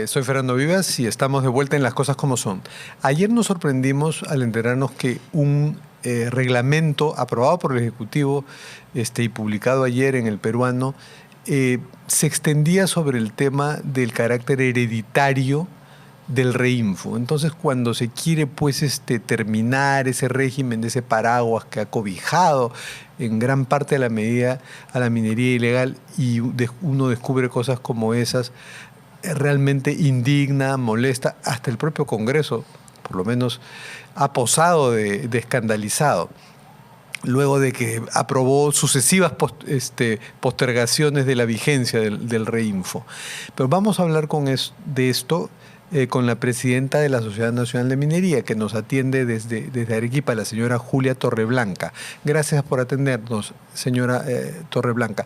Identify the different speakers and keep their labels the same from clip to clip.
Speaker 1: Soy Fernando Vivas y estamos de vuelta en Las Cosas Como Son. Ayer nos sorprendimos al enterarnos que un reglamento aprobado por el Ejecutivo y publicado ayer en El Peruano se extendía sobre el tema del carácter hereditario del Reinfo. Entonces, cuando se quiere terminar ese régimen, ese paraguas que ha cobijado en gran parte de la medida a la minería ilegal, y uno descubre cosas como esas, realmente indigna, molesta, hasta el propio Congreso, por lo menos, ha posado de escandalizado, luego de que aprobó sucesivas postergaciones de la vigencia del Reinfo. Pero vamos a hablar de esto con la presidenta de la Sociedad Nacional de Minería, que nos atiende desde Arequipa, la señora Julia Torreblanca. Gracias por atendernos, señora Torreblanca.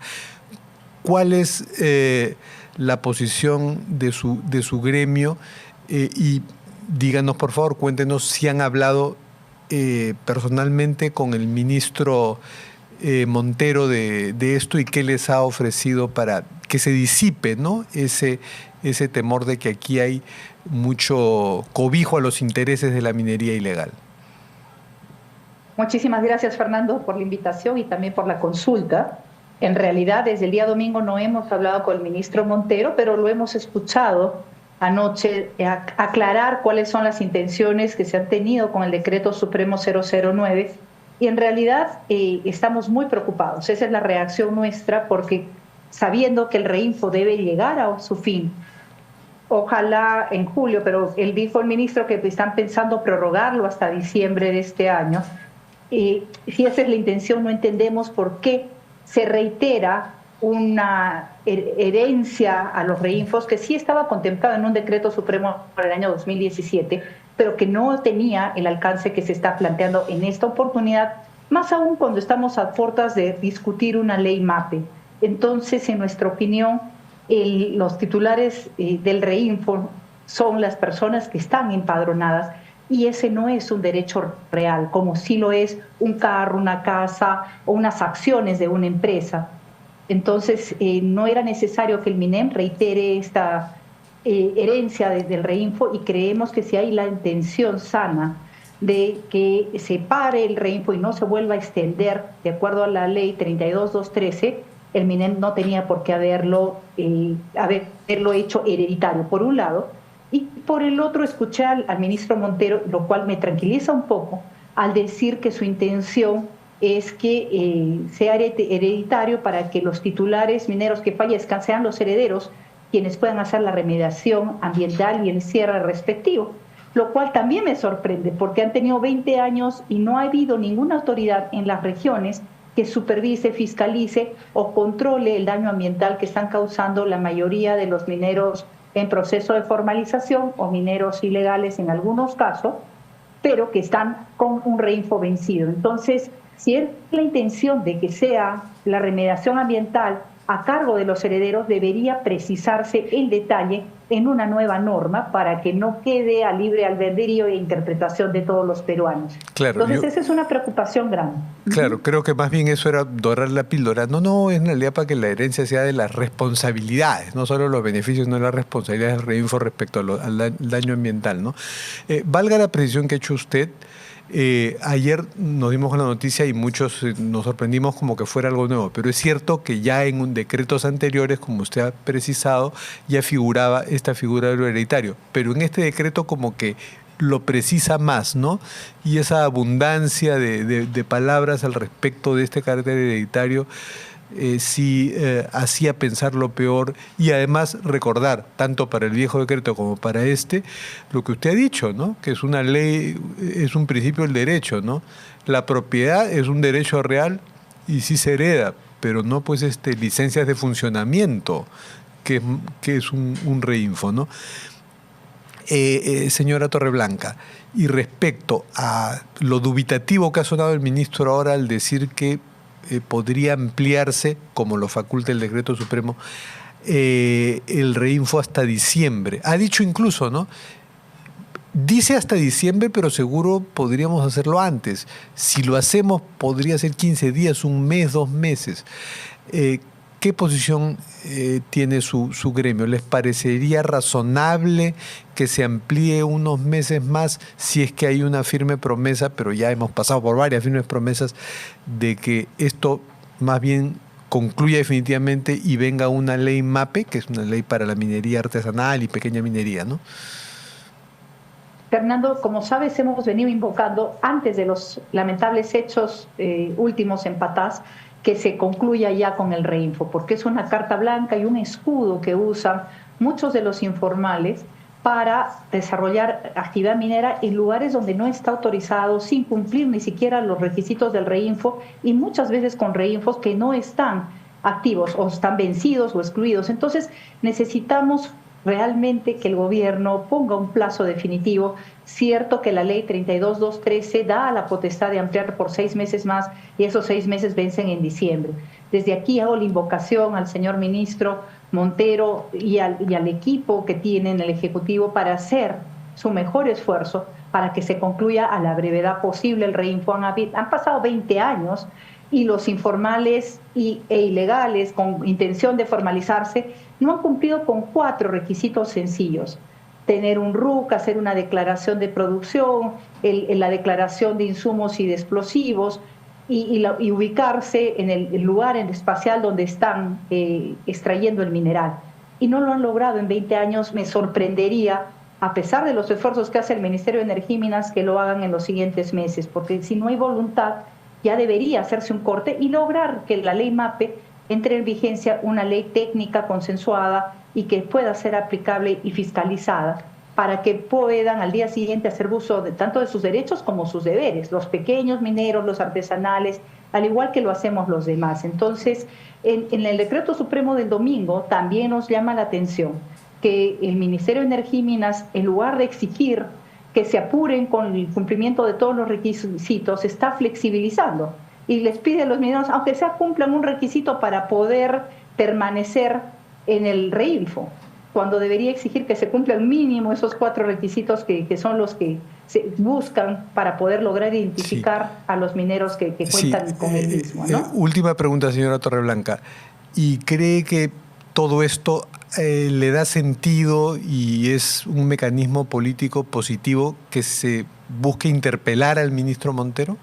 Speaker 1: ¿Cuál es la posición de su gremio? Y díganos, por favor, cuéntenos si han hablado personalmente con el ministro Montero de esto y qué les ha ofrecido para que se disipe, ¿no?, ese temor de que aquí hay mucho cobijo a los intereses de la minería ilegal.
Speaker 2: Muchísimas gracias, Fernando, por la invitación y también por la consulta. En realidad, desde el día domingo no hemos hablado con el ministro Montero, pero lo hemos escuchado anoche aclarar cuáles son las intenciones que se han tenido con el Decreto Supremo 009. Y en realidad estamos muy preocupados. Esa es la reacción nuestra, porque sabiendo que el Reinfo debe llegar a su fin, ojalá en julio, pero él dijo el ministro que están pensando prorrogarlo hasta diciembre de este año. Si esa es la intención, no entendemos por qué se reitera una herencia a los Reinfos que sí estaba contemplado en un decreto supremo para el año 2017, pero que no tenía el alcance que se está planteando en esta oportunidad, más aún cuando estamos a puertas de discutir una ley MAPE. Entonces, en nuestra opinión, los titulares del Reinfo son las personas que están empadronadas, y ese no es un derecho real, como sí lo es un carro, una casa o unas acciones de una empresa. Entonces, no era necesario que el MINEM reitere esta herencia desde el Reinfo, y creemos que si hay la intención sana de que se pare el Reinfo y no se vuelva a extender de acuerdo a la ley 32.213, el MINEM no tenía por qué haberlo hecho hereditario, por un lado. Y por el otro, escuché al ministro Montero, lo cual me tranquiliza un poco, al decir que su intención es que sea hereditario para que los titulares mineros que fallezcan sean los herederos quienes puedan hacer la remediación ambiental y el cierre respectivo. Lo cual también me sorprende, porque han tenido 20 años y no ha habido ninguna autoridad en las regiones que supervise, fiscalice o controle el daño ambiental que están causando la mayoría de los mineros en proceso de formalización o mineros ilegales en algunos casos, pero que están con un Reinfo vencido. Entonces, si es la intención de que sea la remediación ambiental a cargo de los herederos, debería precisarse el detalle en una nueva norma para que no quede a libre albedrío e interpretación de todos los peruanos.
Speaker 1: Claro,
Speaker 2: entonces, esa es una preocupación grande.
Speaker 1: Claro, creo que más bien eso era dorar la píldora. No, es en realidad para que la herencia sea de las responsabilidades, no solo los beneficios, no las responsabilidades del Reinfo respecto al daño ambiental, ¿no? Valga la precisión que ha hecho usted. Ayer nos dimos con la noticia y muchos nos sorprendimos como que fuera algo nuevo, pero es cierto que ya en decretos anteriores, como usted ha precisado, ya figuraba esta figura de lo hereditario, pero en este decreto como que lo precisa más, ¿no? Y esa abundancia de palabras al respecto de este carácter hereditario sí hacía pensar lo peor, y además recordar, tanto para el viejo decreto como para lo que usted ha dicho, ¿no? Que es una ley, es un principio del derecho, ¿no? La propiedad es un derecho real y sí se hereda, pero no licencias de funcionamiento, que es un Reinfo, ¿no? Señora Torreblanca, y respecto a lo dubitativo que ha sonado el ministro ahora al decir que podría ampliarse, como lo faculta el decreto supremo, el Reinfo hasta diciembre. Ha dicho incluso, ¿no? Dice hasta diciembre, pero seguro podríamos hacerlo antes. Si lo hacemos, podría ser 15 días, un mes, 2 meses. ¿qué posición tiene su gremio? ¿Les parecería razonable que se amplíe unos meses más si es que hay una firme promesa, pero ya hemos pasado por varias firmes promesas, de que esto más bien concluya definitivamente y venga una ley MAPE, que es una ley para la minería artesanal y pequeña minería, ¿no?
Speaker 2: Fernando, como sabes, hemos venido invocando, antes de los lamentables hechos últimos en Patás, que se concluya ya con el reinfo, porque es una carta blanca y un escudo que usan muchos de los informales para desarrollar actividad minera en lugares donde no está autorizado, sin cumplir ni siquiera los requisitos del reinfo, y muchas veces con reinfos que no están activos o están vencidos o excluidos. Entonces necesitamos realmente que el gobierno ponga un plazo definitivo. Cierto que la ley 32.213 da la potestad de ampliar por 6 meses más y esos 6 meses vencen en diciembre. Desde aquí hago la invocación al señor ministro Montero y al equipo que tiene en el Ejecutivo para hacer su mejor esfuerzo para que se concluya a la brevedad posible el reinfo. Han pasado 20 años y los informales e ilegales con intención de formalizarse no han cumplido con 4 requisitos sencillos: tener un RUC, hacer una declaración de producción, la declaración de insumos y de explosivos, y ubicarse en el lugar espacial donde están extrayendo el mineral. Y no lo han logrado en 20 años. Me sorprendería, a pesar de los esfuerzos que hace el Ministerio de Energía y Minas, que lo hagan en los siguientes meses, porque si no hay voluntad, ya debería hacerse un corte y lograr que la ley MAPE entre en vigencia, una ley técnica consensuada y que pueda ser aplicable y fiscalizada, para que puedan al día siguiente hacer uso tanto de sus derechos como sus deberes, los pequeños mineros, los artesanales, al igual que lo hacemos los demás. Entonces, en el decreto supremo del domingo también nos llama la atención que el Ministerio de Energía y Minas, en lugar de exigir que se apuren con el cumplimiento de todos los requisitos, está flexibilizando y les pide a los mineros, aunque sea cumplan un requisito para poder permanecer en el reinfo, cuando debería exigir que se cumplan mínimo esos 4 requisitos que son los que se buscan para poder lograr identificar a los mineros que cuentan con el mismo, ¿no?
Speaker 1: Última pregunta, señora Torreblanca. ¿Y cree que todo esto le da sentido y es un mecanismo político positivo que se busque interpelar al ministro Montero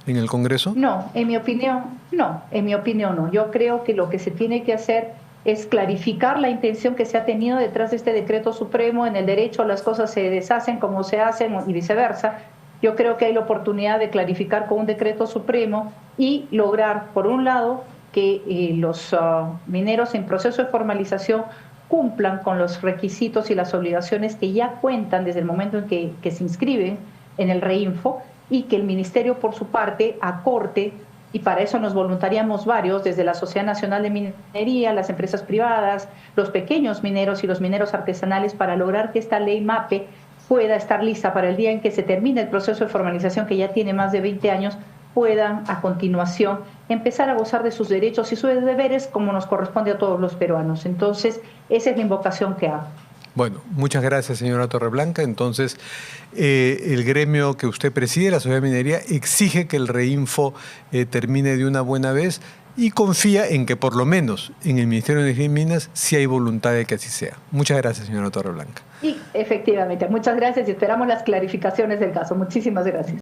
Speaker 1: en el Congreso?
Speaker 2: No, en mi opinión no. Yo creo que lo que se tiene que hacer es clarificar la intención que se ha tenido detrás de este decreto supremo. En el derecho las cosas se deshacen como se hacen y viceversa. Yo creo que hay la oportunidad de clarificar con un decreto supremo y lograr, por un lado, que los mineros en proceso de formalización cumplan con los requisitos y las obligaciones que ya cuentan desde el momento en que se inscriben en el reinfo, y que el Ministerio, por su parte, acorte, y para eso nos voluntariamos varios, desde la Sociedad Nacional de Minería, las empresas privadas, los pequeños mineros y los mineros artesanales, para lograr que esta ley MAPE pueda estar lista para el día en que se termine el proceso de formalización, que ya tiene más de 20 años, puedan a continuación empezar a gozar de sus derechos y sus deberes como nos corresponde a todos los peruanos. Entonces, esa es la invocación que hago.
Speaker 1: Bueno, muchas gracias, señora Torreblanca. Entonces, el gremio que usted preside, la Sociedad de Minería, exige que el reinfo termine de una buena vez y confía en que por lo menos en el Ministerio de Energía y Minas sí hay voluntad de que así sea. Muchas gracias, señora Torreblanca.
Speaker 2: Y efectivamente, muchas gracias y esperamos las clarificaciones del caso. Muchísimas gracias.